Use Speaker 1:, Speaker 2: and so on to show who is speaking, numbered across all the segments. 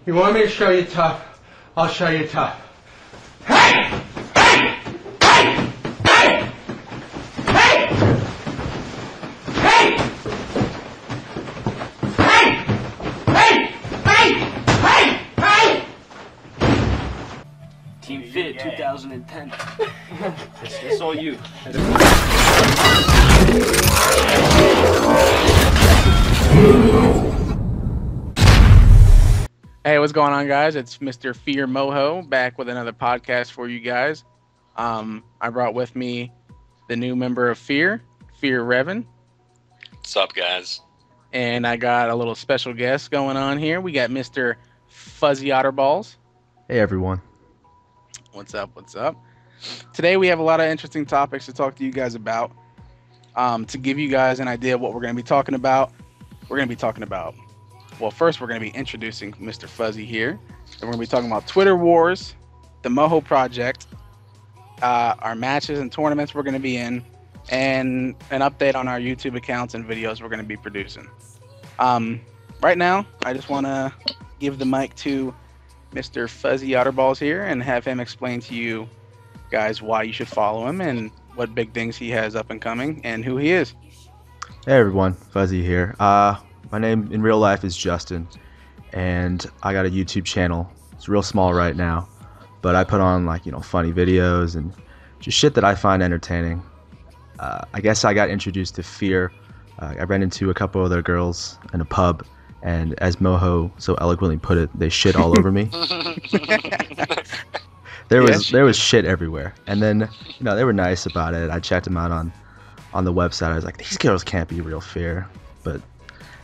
Speaker 1: You want me to show you tough? I'll show you tough. Hey! Hey! Hey! Hey! Hey! Hey! Hey! Hey! Hey! Hey!
Speaker 2: Team Fit 2010. It's all you.
Speaker 3: Hey, what's going on, guys? It's Mr. FeaR Moho back with another podcast for you guys. I brought with me the new member of FeaR Revan.
Speaker 4: What's up, guys?
Speaker 3: And I got a little special guest going on here. We got Mr. Fuzzy Otterballs.
Speaker 5: Hey, everyone.
Speaker 3: What's up? What's up? Today we have a lot of interesting topics to talk to you guys about. To give you guys an idea of what we're going to be talking about, well, first we're going to be introducing Mr. Fuzzy here. And we're going to be talking about Twitter wars, the Moho Project, our matches and tournaments we're going to be in, and an update on our YouTube accounts and videos we're going to be producing. Right now, I just want to give the mic to Mr. Fuzzy Otterballs here and have him explain to you guys why you should follow him and what big things he has up and coming and who he is.
Speaker 5: Hey, everyone. Fuzzy here. My name in real life is Justin, and I got a YouTube channel. It's real small right now, but I put on funny videos and just shit that I find entertaining. I guess I got introduced to FeaR. I ran into a couple other girls in a pub, and as Moho so eloquently put it, they shit all over me. There was shit everywhere, and then they were nice about it. I checked them out on the website. I was like, these girls can't be real FeaR, but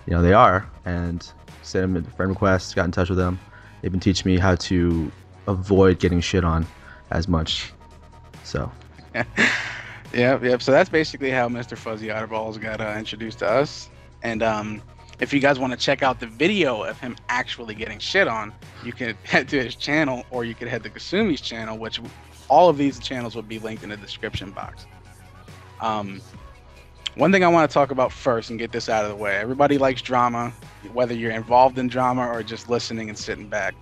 Speaker 5: they are, and sent them a friend request, got in touch with them. They've been teaching me how to avoid getting shit on as much. So
Speaker 3: Yep. So that's basically how Mr. Fuzzy Otterballs got introduced to us. And if you guys want to check out the video of him actually getting shit on, you can head to his channel, or you could head to Kasumi's channel, which all of these channels will be linked in the description box. One thing I want to talk about first and get this out of the way. Everybody likes drama, whether you're involved in drama or just listening and sitting back.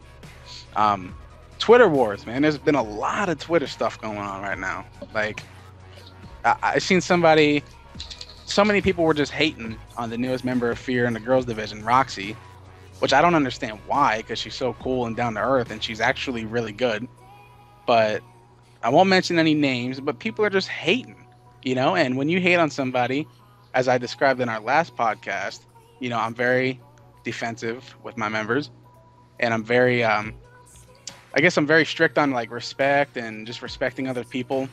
Speaker 3: Twitter wars, man. There's been a lot of Twitter stuff going on right now. Like, I seen so many people were just hating on the newest member of FeaR in the girls division, Roxy, which I don't understand why, because she's so cool and down to earth, and she's actually really good. But I won't mention any names, but people are just hating. And when you hate on somebody, as I described in our last podcast, I'm very defensive with my members, and I'm very, I guess I'm very strict on respect and just respecting other people.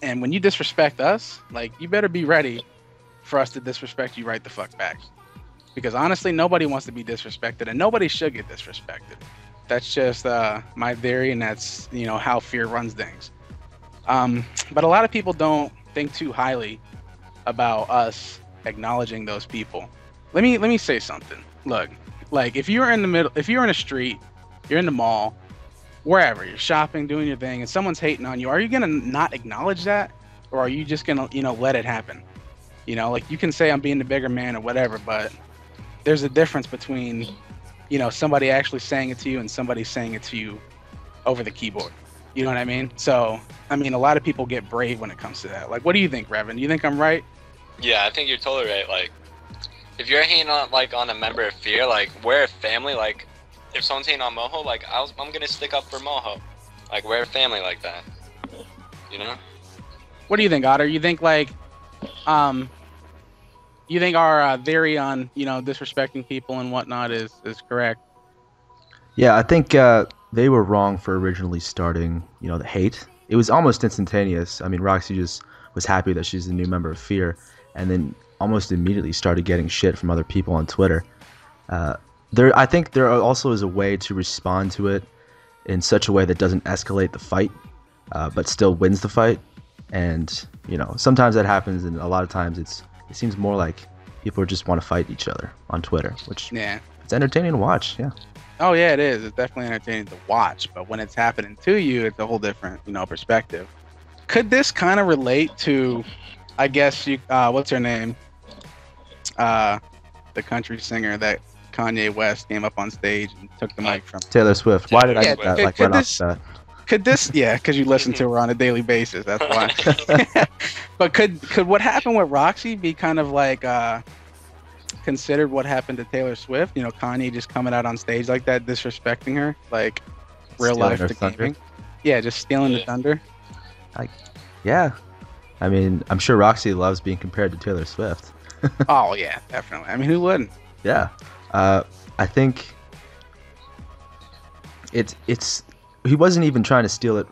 Speaker 3: And when you disrespect us, you better be ready for us to disrespect you right the fuck back. Because honestly, nobody wants to be disrespected, and nobody should get disrespected. That's just my theory, and that's how FeaR runs things. But a lot of people don't think too highly about us acknowledging those people. Let me say something. Look, if you're in a street, you're in the mall, wherever you're shopping, doing your thing, and someone's hating on you, are you gonna not acknowledge that, or are you just gonna let it happen? You can say I'm being the bigger man or whatever, but there's a difference between somebody actually saying it to you and somebody saying it to you over the keyboard. You know what I mean? So, a lot of people get brave when it comes to that. What do you think, Revan? Do you think I'm right?
Speaker 4: Yeah, I think you're totally right. If you're hating on a member of FeaR, we're a family. If someone's hating on Moho, I'm gonna stick up for Moho. We're a family like that.
Speaker 3: What do you think, Otter? You think you think our theory on disrespecting people and whatnot is correct?
Speaker 5: yeah, I think they were wrong for originally starting the hate. It was almost instantaneous. Roxy just was happy that she's a new member of FeaR, and then almost immediately started getting shit from other people on Twitter. I think there also is a way to respond to it in such a way that doesn't escalate the fight, but still wins the fight. And sometimes that happens, and a lot of times it seems more like people just want to fight each other on Twitter, which it's entertaining to watch. Yeah.
Speaker 3: Oh yeah, it is. It's definitely entertaining to watch, but when it's happening to you, it's a whole different perspective. Could this kind of relate to, I guess what's her name? The country singer that Kanye West came up on stage and took the mic from.
Speaker 5: Taylor Swift. Why did I
Speaker 4: Taylor
Speaker 5: get that?
Speaker 3: Swift.
Speaker 5: Like
Speaker 3: Could
Speaker 5: right off
Speaker 3: this-
Speaker 5: the bat?
Speaker 3: Could this? Yeah, because you listen to her on a daily basis. That's why. But could what happened with Roxy be kind of like considered what happened to Taylor Swift? You know, Kanye just coming out on stage like that, disrespecting her, like real
Speaker 5: Stealing
Speaker 3: life
Speaker 5: her
Speaker 3: to
Speaker 5: thunder?
Speaker 3: gaming. Yeah, just stealing the
Speaker 4: Yeah.
Speaker 3: thunder.
Speaker 5: Yeah. I mean, I'm sure Roxy loves being compared to Taylor Swift.
Speaker 3: Oh yeah, definitely. I mean, who wouldn't?
Speaker 5: Yeah. I think it's he wasn't even trying to steal it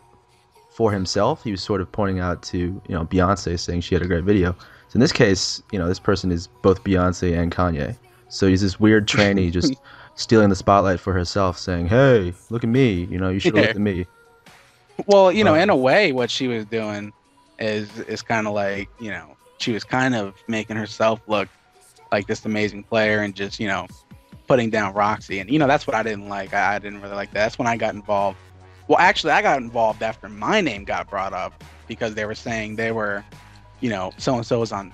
Speaker 5: for himself. He was sort of pointing out to, Beyonce, saying she had a great video. So in this case, this person is both Beyonce and Kanye. So he's this weird trainee just stealing the spotlight for herself, saying, "Hey, look at me. You should have
Speaker 3: Yeah.
Speaker 5: looked at me."
Speaker 3: Well, in a way, what she was doing is kind of like, she was kind of making herself look like this amazing player and just, putting down Roxy. And, that's what I didn't like. I didn't really like that. That's when I got involved. Well, actually, I got involved after my name got brought up because they were saying they were, so-and-so was on,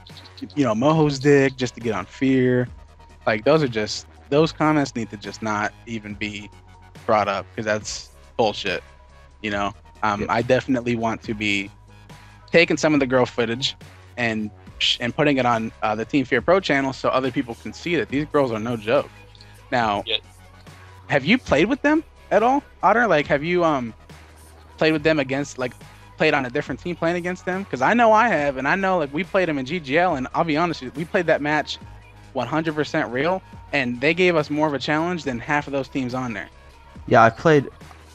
Speaker 3: Moho's dick just to get on FeaR. Like, those comments need to just not even be brought up because that's bullshit, I definitely want to be taking some of the girl footage and putting it on the Team FeaR Pro channel so other people can see that these girls are no joke. Now,
Speaker 4: Yeah.
Speaker 3: have you played with them at all, Otter? Like, have you played with them against, like, played on a different team playing against them? Because I know I have, and I know, like, we played them in GGL, and I'll be honest with you, we played that match 100% real, and they gave us more of a challenge than half of those teams on there.
Speaker 5: Yeah, I played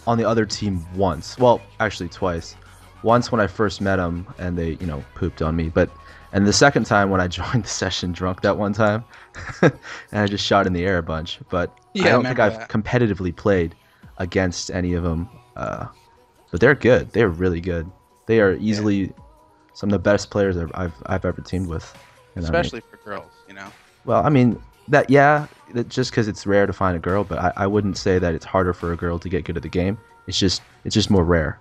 Speaker 5: on the other team once. Well, actually twice. Once when I first met them and they, pooped on me. And the second time when I joined the session drunk that one time, and I just shot in the air a bunch. But
Speaker 3: Yeah,
Speaker 5: I
Speaker 3: I
Speaker 5: don't think
Speaker 3: remember
Speaker 5: I've
Speaker 3: that.
Speaker 5: competitively played against any of them. But they're good. They're really good. They are easily some of the best players I've ever teamed with. And
Speaker 3: Especially for girls,
Speaker 5: well, I mean that just because it's rare to find a girl, but I wouldn't say that it's harder for a girl to get good at the game. It's just more rare.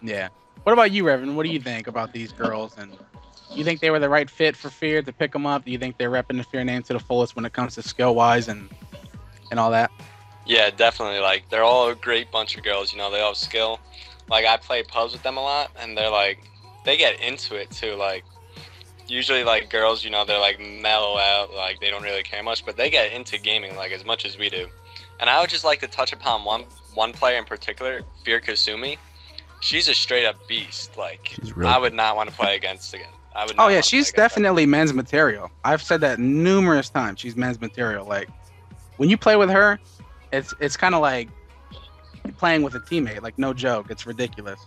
Speaker 3: Yeah. What about you, Revan? What do you think about these girls? And you think they were the right fit for FeaR to pick them up? Do you think they're repping the FeaR name to the fullest when it comes to skill wise and all that?
Speaker 4: Yeah, definitely. Like, they're all a great bunch of girls. They all have skill. Like, I play pubs with them a lot, and they're like, they get into it too. Like, usually, like, girls, they're like mellow out, like they don't really care much, but they get into gaming like as much as we do. And I would just like to touch upon one player in particular, FeaR Kasumi. She's a straight up beast. Like,
Speaker 5: She's really
Speaker 4: I would not want to play against again. I would.
Speaker 3: Oh
Speaker 4: not
Speaker 3: yeah,
Speaker 4: wanna
Speaker 3: she's
Speaker 4: play against her.
Speaker 3: definitely men's material. I've said that numerous times. She's men's material. Like, when you play with her, it's kind of like playing with a teammate. Like, no joke. It's ridiculous.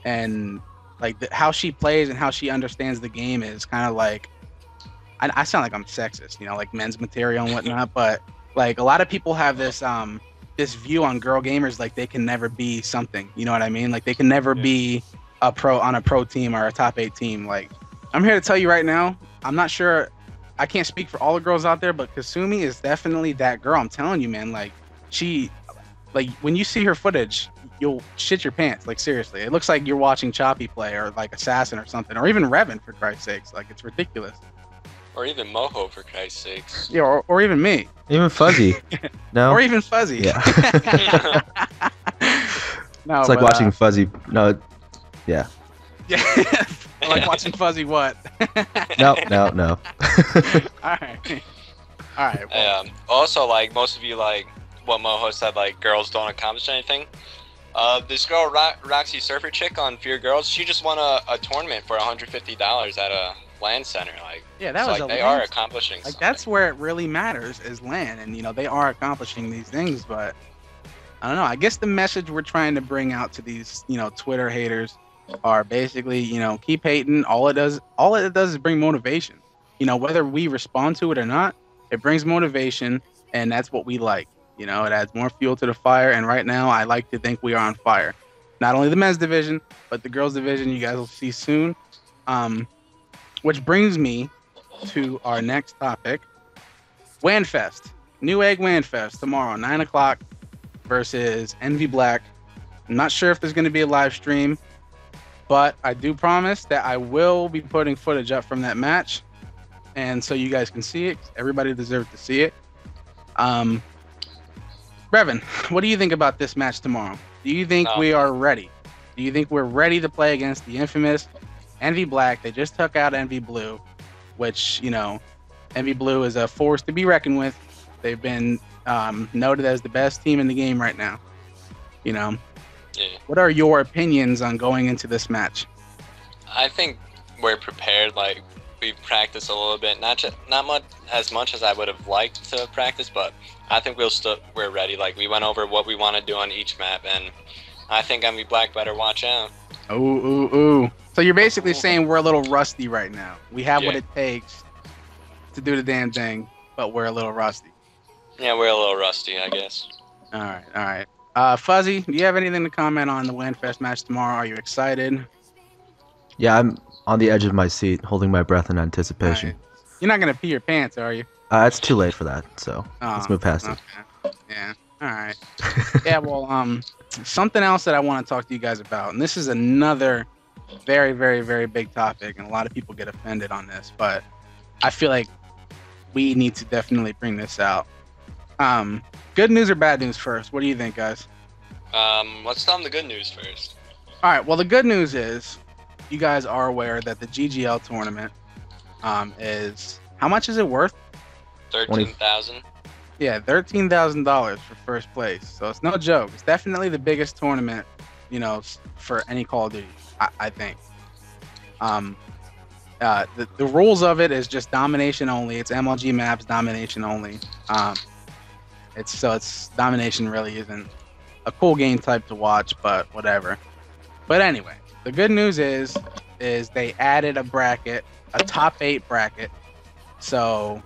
Speaker 3: And like how she plays and how she understands the game is kind of like, I sound like I'm sexist, like men's material and whatnot, but like a lot of people have this this view on girl gamers, like they can never be something. You know what I mean? Like they can never be a pro on a pro team or a top 8 team. Like, I'm here to tell you right now, I'm not sure, I can't speak for all the girls out there, but Kasumi is definitely that girl. I'm telling you, man. Like, when you see her footage, you'll shit your pants. Like, seriously, it looks like you're watching Choppy play or like Assassin or something, or even Revan, for Christ's sakes. Like, it's ridiculous.
Speaker 4: Or even Moho, for Christ's sakes.
Speaker 3: Yeah, or even me,
Speaker 5: Even Fuzzy. No.
Speaker 3: or even Fuzzy.
Speaker 5: Yeah.
Speaker 3: No,
Speaker 5: It's like
Speaker 3: but,
Speaker 5: watching Fuzzy. No. Yeah.
Speaker 3: Yeah, like watching Fuzzy. What?
Speaker 5: No.
Speaker 3: All right. All right. Well,
Speaker 4: Also, like, most of you, like what Moho said, like, girls don't accomplish anything. This girl, Roxy Surfer chick on FeaR Girls, she just won a tournament for $150 at a LAN center. Like,
Speaker 3: yeah, that
Speaker 4: so,
Speaker 3: was
Speaker 4: like,
Speaker 3: a
Speaker 4: they
Speaker 3: LAN
Speaker 4: are accomplishing
Speaker 3: Like,
Speaker 4: something.
Speaker 3: that's where it really matters is LAN, and they are accomplishing these things. But I don't know. I guess the message we're trying to bring out to these Twitter haters are basically keep hating. All it does is bring motivation. Whether we respond to it or not, it brings motivation, and that's what we like. It adds more fuel to the fire. And right now, I like to think we are on fire. Not only the men's division, but the girls division. You guys will see soon. Which brings me to our next topic, WANFest. Newegg WANFest tomorrow, 9 o'clock versus Envy Black. I'm not sure if there's going to be a live stream, but I do promise that I will be putting footage up from that match, and so you guys can see it. Everybody deserves to see it. Brevin, what do you think about this match tomorrow? Do you think we are ready? Do you think we're ready to play against the infamous Envy Black? They just took out Envy Blue, which, you know, Envy Blue is a force to be reckoned with. They've been noted as the best team in the game right now. You know, What are your opinions on going into this match?
Speaker 4: I think we're prepared. Like, we've practiced a little bit, not as much as I would have liked to practice, but I think we're ready. Like, we went over what we want to do on each map, and I think Envy Black better watch out.
Speaker 3: Ooh. So you're basically saying we're a little rusty right now. We have what it takes to do the damn thing, but we're a little rusty.
Speaker 4: Yeah, we're a little rusty, I guess.
Speaker 3: All right. Fuzzy, do you have anything to comment on the Landfest match tomorrow? Are you excited?
Speaker 5: Yeah, I'm on the edge of my seat, holding my breath in anticipation.
Speaker 3: Right. You're not gonna pee your pants, are you?
Speaker 5: It's too late for that, so let's move past it.
Speaker 3: Yeah. All right. Yeah. Well, something else that I want to talk to you guys about, and this is another very, very, very big topic, and a lot of people get offended on this, but I feel like we need to definitely bring this out. Good news or bad news first? What do you think, guys?
Speaker 4: Let's tell them the good news first.
Speaker 3: All right. Well, the good news is you guys are aware that the GGL tournament is, how much is it worth?
Speaker 4: 13,000.
Speaker 3: Yeah, $13,000 for first place. So it's no joke. It's definitely the biggest tournament, you know, for any Call of Duty, I think. The rules of it is just domination only. It's MLG maps, domination only. It's domination really isn't a cool game type to watch, but whatever. But anyway, the good news is they added a bracket, a top 8 bracket. So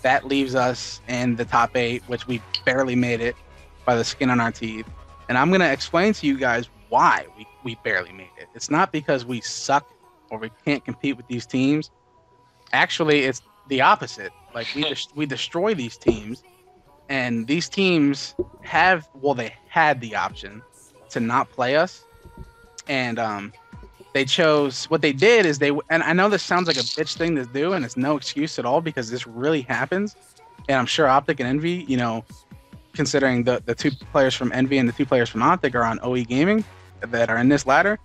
Speaker 3: that leaves us in the top 8, which we barely made it by the skin on our teeth. And I'm gonna explain to you guys why we barely made it. It's not because we suck or we can't compete with these teams. Actually, it's the opposite. Like, we destroy these teams, and these teams they had the option to not play us, and they chose. What they did is and I know this sounds like a bitch thing to do, and it's no excuse at all because this really happens, and I'm sure Optic and Envy, you know, considering the 2 players from Envy and the 2 players from Optic are on OE Gaming that are in this ladder,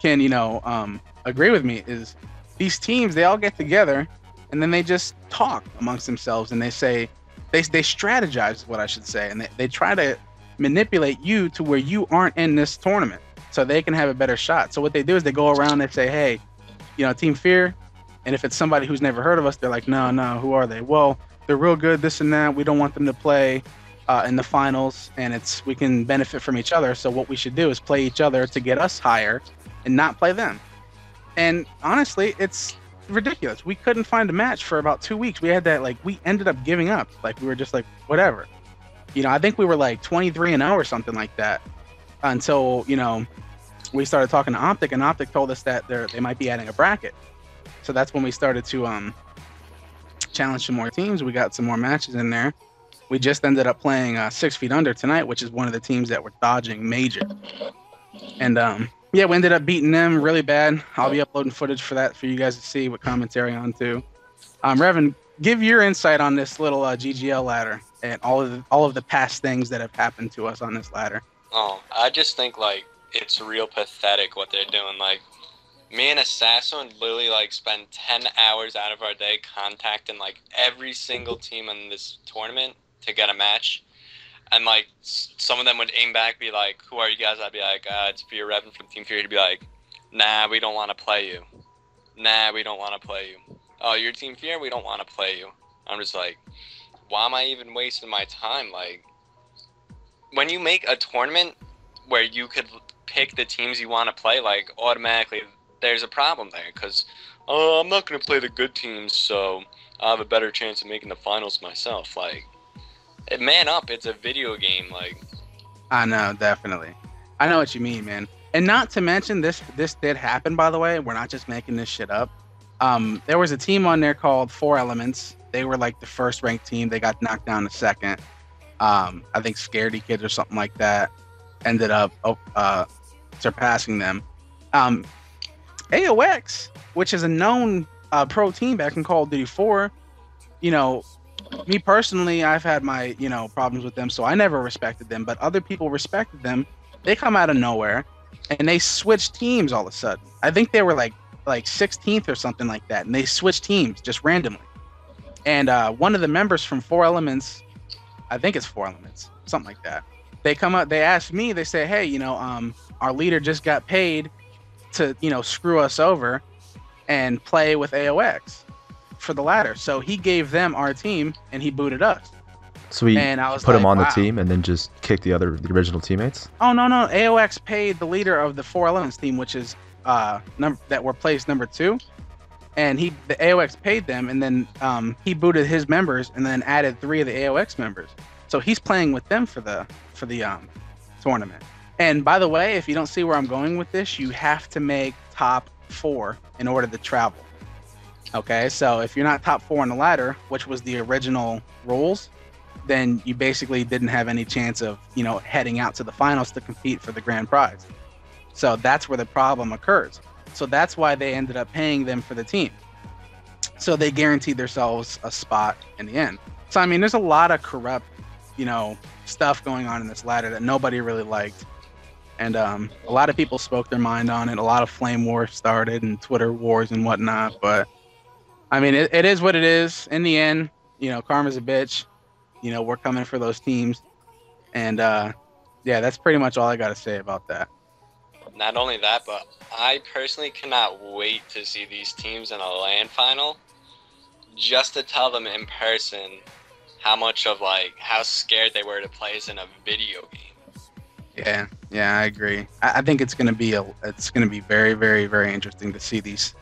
Speaker 3: can, you know, agree with me, is these teams, they all get together and then they just talk amongst themselves, and they say, they strategize is what I should say, and they try to manipulate you to where you aren't in this tournament so they can have a better shot. So what they do is they go around and say, hey, you know, Team FeaR, and if it's somebody who's never heard of us, they're like, no, who are they? Well, they're real good, this and that. We don't want them to play in the finals, and we can benefit from each other. So what we should do is play each other to get us higher and not play them. And honestly, it's ridiculous. We couldn't find a match for about 2 weeks. We had that, like, we ended up giving up. Like, we were just like, whatever. You know, I think we were like 23-0 or something like that until, you know, we started talking to Optic, and Optic told us that they might be adding a bracket. So that's when we started to challenge some more teams. We got some more matches in there. We just ended up playing 6 Feet Under tonight, which is one of the teams that were dodging major. And yeah, we ended up beating them really bad. I'll be uploading footage for that for you guys to see with commentary on too. Revan, give your insight on this little GGL ladder and all of the past things that have happened to us on this ladder.
Speaker 4: Oh, I just think, like, it's real pathetic what they're doing. Like, me and Assassin literally, like, spend 10 hours out of our day contacting, like, every single team in this tournament to get a match. And, like, some of them would aim back, be like, who are you guys? I'd be like, it's FeaR Revan from Team FeaR. He'd be like, nah, we don't want to play you. Nah, we don't want to play you. Oh, you're Team FeaR? We don't want to play you. I'm just like, why am I even wasting my time? Like, when you make a tournament where you could pick the teams you want to play, like, automatically there's a problem there. Because, I'm not going to play the good teams, so I have a better chance of making the finals myself. Like, man up, it's a video game. Like,
Speaker 3: I know, definitely. I know what you mean, man. And not to mention, this did happen, by the way. We're not just making this shit up. There was a team on there called 4 Elements. They were like the first ranked team. They got knocked down to second. I think Scaredy Kids or something like that ended up surpassing them. AOX, which is a known pro team back in Call of Duty 4, you know, me personally, I've had my problems with them, so I never respected them. But other people respected them. They come out of nowhere, and they switch teams all of a sudden. I think they were like 16th or something like that, and they switched teams just randomly. And one of the members from Four Elements, I think it's Four Elements, something like that. They come up, they ask me, they say, hey, our leader just got paid to, screw us over and play with AOX for the ladder. So he gave them our team and he booted us.
Speaker 5: So we
Speaker 3: And I was
Speaker 5: put him
Speaker 3: like,
Speaker 5: on the
Speaker 3: wow.
Speaker 5: team and then just kicked the original teammates?
Speaker 3: Oh, no. AOX paid the leader of the Four Elements team, which is that were placed number 2. And the AOX paid them, and then he booted his members and then added 3 of the AOX members. So he's playing with them for the tournament. And by the way, if you don't see where I'm going with this, you have to make top 4 in order to travel. Okay, so if you're not top 4 on the ladder, which was the original rules, then you basically didn't have any chance of heading out to the finals to compete for the grand prize. So that's where the problem occurs. So that's why they ended up paying them for the team. So they guaranteed themselves a spot in the end. So I mean, there's a lot of corrupt, stuff going on in this ladder that nobody really liked. And a lot of people spoke their mind on it. A lot of flame wars started and Twitter wars and whatnot. But I mean, it is what it is. In the end, karma's a bitch. We're coming for those teams. And yeah, that's pretty much all I got to say about that.
Speaker 4: Not only that, but I personally cannot wait to see these teams in a LAN final, just to tell them in person how much of how scared they were to play as in a video game.
Speaker 3: Yeah, I agree. I think it's gonna be very, very, very interesting to see these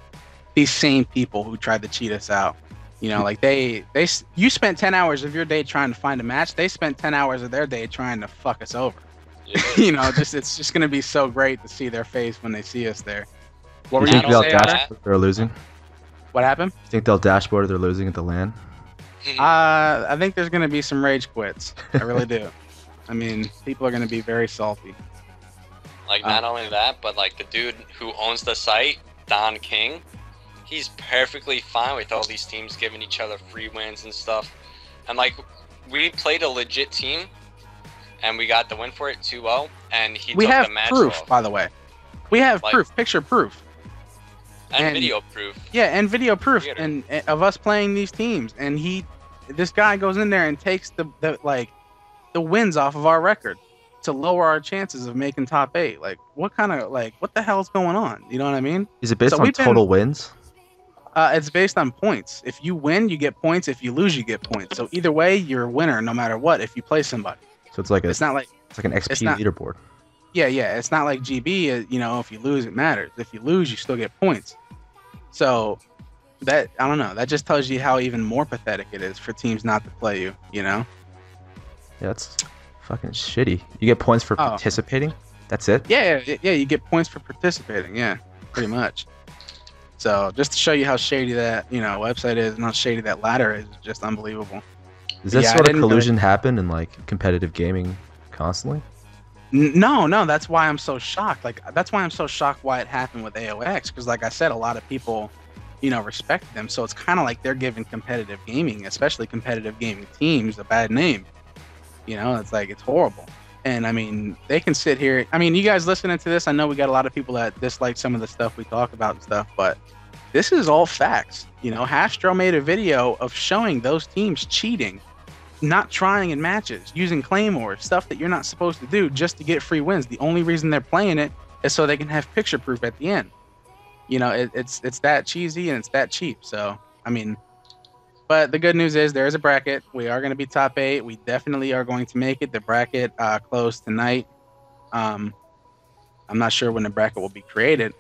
Speaker 3: same people who tried to cheat us out. You spent 10 hours of your day trying to find a match. They spent 10 hours of their day trying to fuck us over.
Speaker 4: Yeah.
Speaker 3: It's just gonna be so great to see their face when they see us there. What
Speaker 5: Do
Speaker 3: were
Speaker 5: you
Speaker 3: you
Speaker 5: think they'll
Speaker 3: gonna say, Otter?
Speaker 5: dashboard if they're losing?
Speaker 3: What happened?
Speaker 5: You think they'll dashboard if they're losing at the LAN?
Speaker 3: I think there's gonna be some rage quits. I really do. I mean, people are gonna be very salty.
Speaker 4: Not only that, but the dude who owns the site, Don King, he's perfectly fine with all these teams giving each other free wins and stuff. And we played a legit team, and we got the win for it 2-0, and
Speaker 3: We
Speaker 4: took
Speaker 3: have
Speaker 4: the match
Speaker 3: proof,
Speaker 4: off.
Speaker 3: by the way. We have proof, picture proof.
Speaker 4: And video proof.
Speaker 3: Yeah, and video proof
Speaker 4: Theater.
Speaker 3: and of us playing these teams. And this guy goes in there and takes the wins off of our record to lower our chances of making top 8. What the hell's going on? You know what I mean?
Speaker 5: Is it based
Speaker 3: So
Speaker 5: on
Speaker 3: we've been-
Speaker 5: total wins?
Speaker 3: It's based on points. If you win, you get points. If you lose, you get points. So either way, you're a winner no matter what if you play somebody.
Speaker 5: So it's like
Speaker 3: It's not like
Speaker 5: an XP leaderboard.
Speaker 3: Yeah, it's not like GB. If you lose, it matters. If you lose, you still get points. So I don't know. That just tells you how even more pathetic it is for teams not to play you.
Speaker 5: Yeah, that's fucking shitty. You get points for participating? That's it?
Speaker 3: Yeah. You get points for participating. Yeah, pretty much. So just to show you how shady that website is and how shady that ladder is just unbelievable.
Speaker 5: Does that
Speaker 3: Yeah, I
Speaker 5: sort of
Speaker 3: didn't know-
Speaker 5: collusion happen in competitive gaming constantly?
Speaker 3: No. That's why I'm so shocked. That's why I'm so shocked why it happened with AOX. Because like I said, a lot of people, respect them. So it's kind of like they're giving competitive gaming, especially competitive gaming teams, a bad name. It's horrible. And I mean, they can sit here. I mean, you guys listening to this, I know we got a lot of people that dislike some of the stuff we talk about and stuff, but this is all facts. Hastro made a video of showing those teams cheating, not trying in matches, using claymores, stuff that you're not supposed to do just to get free wins. The only reason they're playing it is so they can have picture proof at the end. It's that cheesy and it's that cheap. So, I mean, but the good news is there is a bracket. We are going to be top 8. We definitely are going to make it. The bracket closed tonight. I'm not sure when the bracket will be created,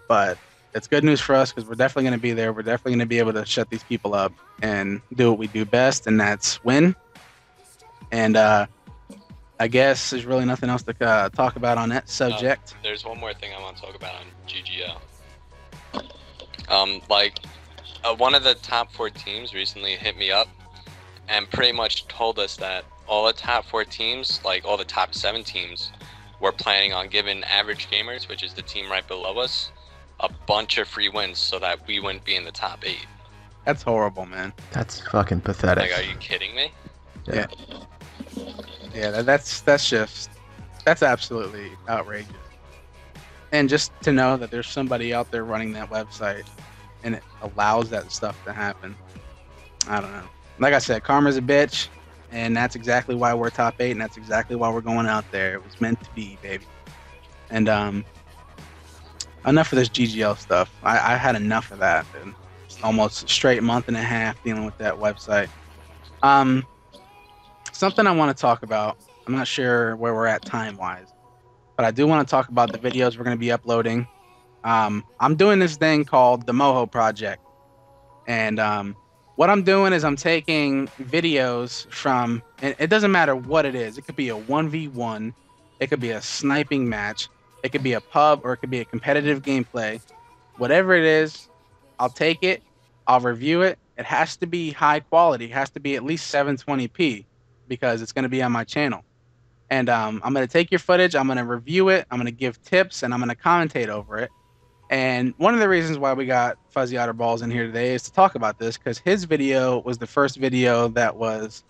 Speaker 3: but it's good news for us because we're definitely going to be there. We're definitely going to be able to shut these people up and do what we do best, and that's win. And I guess there's really nothing else to talk about on that subject.
Speaker 4: There's one more thing I want to talk about on GGL. One of the top 4 teams recently hit me up and pretty much told us that all the top 4 teams, all the top 7 teams, were planning on giving Average Gamers, which is the team right below us, a bunch of free wins so that we wouldn't be in the top 8.
Speaker 3: That's horrible, man.
Speaker 5: That's fucking pathetic.
Speaker 4: Like, are you kidding me?
Speaker 5: Yeah.
Speaker 3: Yeah, that's absolutely outrageous. And just to know that there's somebody out there running that website and it allows that stuff to happen. I don't know. Like I said, karma's a bitch, and that's exactly why we're top 8, and that's exactly why we're going out there. It was meant to be, baby. And enough of this GGL stuff. I had enough of that, dude. Almost straight month and a half dealing with that website. Something I want to talk about. I'm not sure where we're at time-wise, but I do want to talk about the videos we're going to be uploading. I'm doing this thing called the Moho Project, and what I'm doing is I'm taking videos from, and it doesn't matter what it is. It could be a 1v1, it could be a sniping match, it could be a pub, or it could be a competitive gameplay. Whatever it is, I'll take it, I'll review it. It has to be high quality. It has to be at least 720p because it's going to be on my channel. And I'm going to take your footage, I'm going to review it, I'm going to give tips, and I'm going to commentate over it. And one of the reasons why we got Fuzzy Otterballs in here today is to talk about this, because his video was the first video that was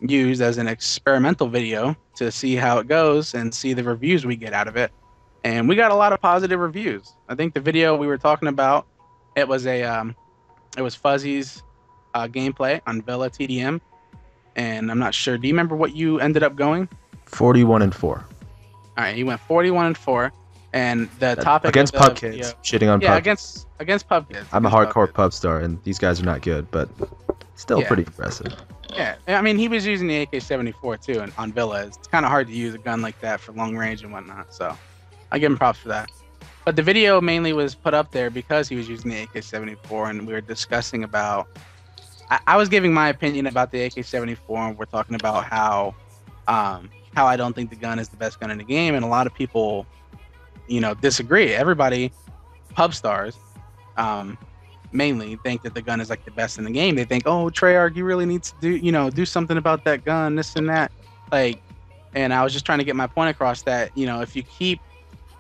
Speaker 3: used as an experimental video to see how it goes and see the reviews we get out of it. And we got a lot of positive reviews. I think the video we were talking about, it was Fuzzy's gameplay on Villa TDM. And I'm not sure. Do you remember what you ended up going?
Speaker 5: 41-4.
Speaker 3: All right, he went 41-4. And the topic
Speaker 5: against
Speaker 3: of the
Speaker 5: pub kids,
Speaker 3: video,
Speaker 5: shitting on
Speaker 3: yeah,
Speaker 5: pub.
Speaker 3: against pub kids.
Speaker 5: I'm a
Speaker 3: against
Speaker 5: hardcore
Speaker 3: kids.
Speaker 5: pub star, and these guys are not good, but still
Speaker 3: Yeah.
Speaker 5: pretty impressive.
Speaker 3: Yeah, I mean, he was using the AK-74 too, and on Villa, it's kind of hard to use a gun like that for long range and whatnot. So, I give him props for that. But the video mainly was put up there because he was using the AK-74, and we were discussing about. I was giving my opinion about the AK-74, and we're talking about how I don't think the gun is the best gun in the game, and a lot of people, disagree. Everybody, pub stars, mainly think that the gun is like the best in the game. They think, oh, Treyarch, you really need to do something about that gun, this and that. And I was just trying to get my point across that, if you keep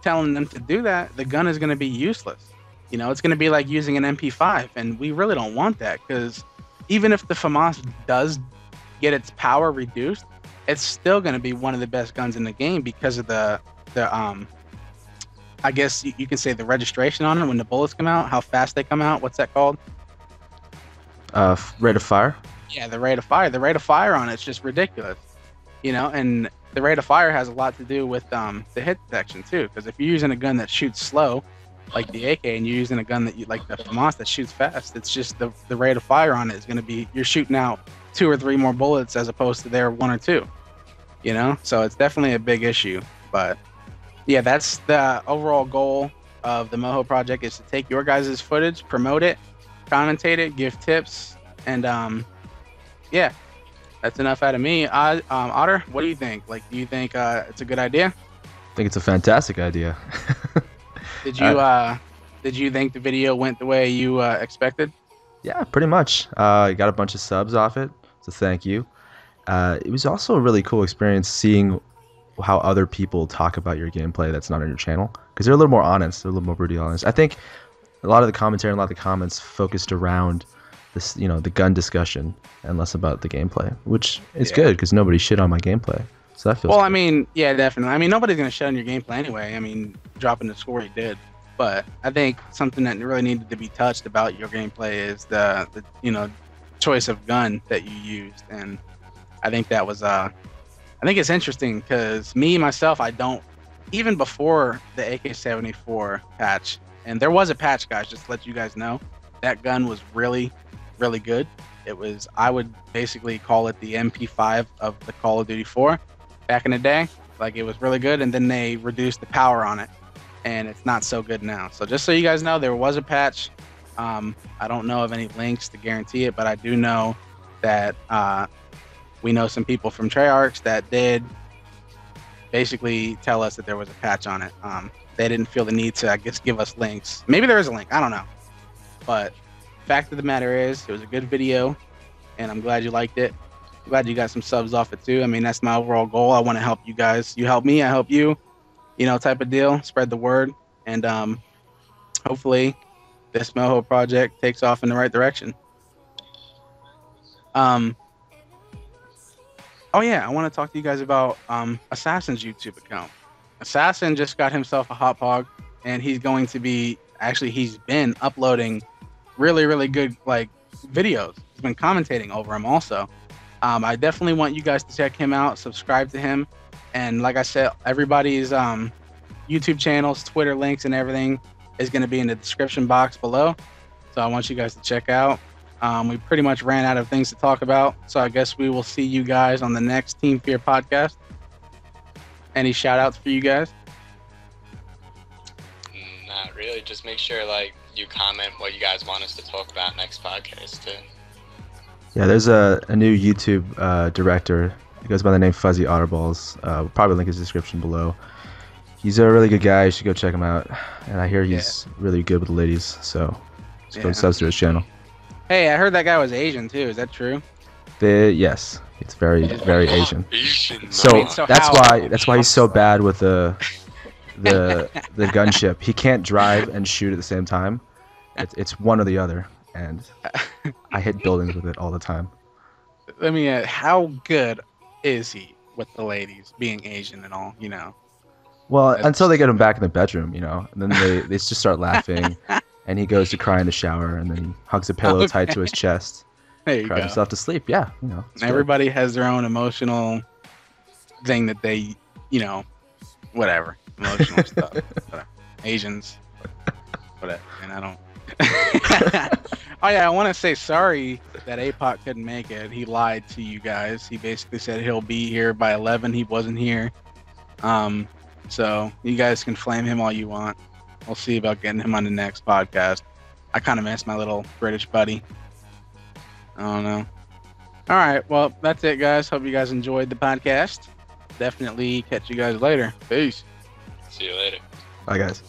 Speaker 3: telling them to do that, the gun is going to be useless. It's going to be like using an MP5, and we really don't want that, because even if the FAMAS does get its power reduced, it's still going to be one of the best guns in the game because of the I guess you can say the registration on it when the bullets come out, how fast they come out. What's that called?
Speaker 5: Rate of fire.
Speaker 3: Yeah, the rate of fire. The rate of fire on it's just ridiculous, and the rate of fire has a lot to do with the hit detection too. Because if you're using a gun that shoots slow, like the AK, and you're using a gun that like the FAMAS that shoots fast, it's just the rate of fire on it is going to be, you're shooting out 2 or 3 more bullets as opposed to their 1 or 2. So it's definitely a big issue. But yeah, that's the overall goal of the Moho Project, is to take your guys' footage, promote it, commentate it, give tips, and yeah, that's enough out of me. Otter, what do you think? Do you think it's a good idea?
Speaker 5: I think it's a fantastic idea.
Speaker 3: Did you think the video went the way you expected?
Speaker 5: Yeah, pretty much. I got a bunch of subs off it, so thank you. It was also a really cool experience seeing how other people talk about your gameplay that's not on your channel, because they're a little more honest, they're a little more brutally honest. I think a lot of the commentary and a lot of the comments focused around this, the gun discussion, and less about the gameplay, which is good because nobody shit on my gameplay. So that feels
Speaker 3: well,
Speaker 5: good.
Speaker 3: I mean, yeah, definitely. I mean, nobody's gonna shit on your gameplay anyway. I mean, dropping the score you did. But I think something that really needed to be touched about your gameplay is the choice of gun that you used, and I think that was I think it's interesting because myself, I don't, even before the AK-74 patch, and there was a patch, guys, just to let you guys know, that gun was really, really good. It was, I would basically call it the MP5 of the Call of Duty 4 back in the day. It was really good, and then they reduced the power on it, and it's not so good now. So just so you guys know, there was a patch. I don't know of any links to guarantee it, but I do know that we know some people from Treyarch that did basically tell us that there was a patch on it. They didn't feel the need to, I guess, give us links. Maybe there is a link, I don't know. But fact of the matter is, it was a good video, and I'm glad you liked it. I'm glad you got some subs off it too. I mean, that's my overall goal. I want to help you guys. You help me, I help you, type of deal. Spread the word, and hopefully this Moho project takes off in the right direction. Oh yeah, I want to talk to you guys about Assassin's YouTube account. Assassin just got himself a hot pog, and he's going to be he's been uploading really, really good like videos. He's been commentating over them also. I definitely want you guys to check him out, subscribe to him, and like I said, everybody's YouTube channels, Twitter links, and everything is going to be in the description box below. So I want you guys to check out. We pretty much ran out of things to talk about, so I guess we will see you guys on the next Team FeaR podcast. Any shout outs for you guys?
Speaker 4: Not really. Just make sure like you comment what you guys want us to talk about next podcast too.
Speaker 5: Yeah, there's a new YouTube director. He goes by the name Fuzzy Otterballs. We'll probably link his description below. He's a really good guy. You should go check him out. And I hear he's really good with the ladies, so just go subs to his channel.
Speaker 3: Hey, I heard that guy was Asian too. Is that true?
Speaker 5: Yes, it's very Asian.
Speaker 4: Asian.
Speaker 5: So
Speaker 3: so
Speaker 5: that's
Speaker 3: how-
Speaker 5: why he's so bad with the gunship. He can't drive and shoot at the same time. It's one or the other, and I hit buildings with it all the time.
Speaker 3: Let me ask, how good is he with the ladies, being Asian and all? You know.
Speaker 5: Well, until they get him back in the bedroom, you know, and then they just start laughing, and he goes to cry in the shower, and then he hugs a pillow tight to his chest,
Speaker 3: There you
Speaker 5: cries
Speaker 3: go.
Speaker 5: himself to sleep. Yeah, you know. it's good.
Speaker 3: Everybody has their own emotional thing that they, you know, whatever emotional stuff. Whatever. Asians, whatever. And I don't. Oh yeah, I want to say sorry that APOC couldn't make it. He lied to you guys. He basically said he'll be here by 11. He wasn't here. So you guys can flame him all you want. We'll see about getting him on the next podcast. I kind of miss my little British buddy. I don't know. All right, well, that's it, guys. Hope you guys enjoyed the podcast. Definitely catch you guys later. Peace.
Speaker 4: See you later.
Speaker 5: Bye, guys.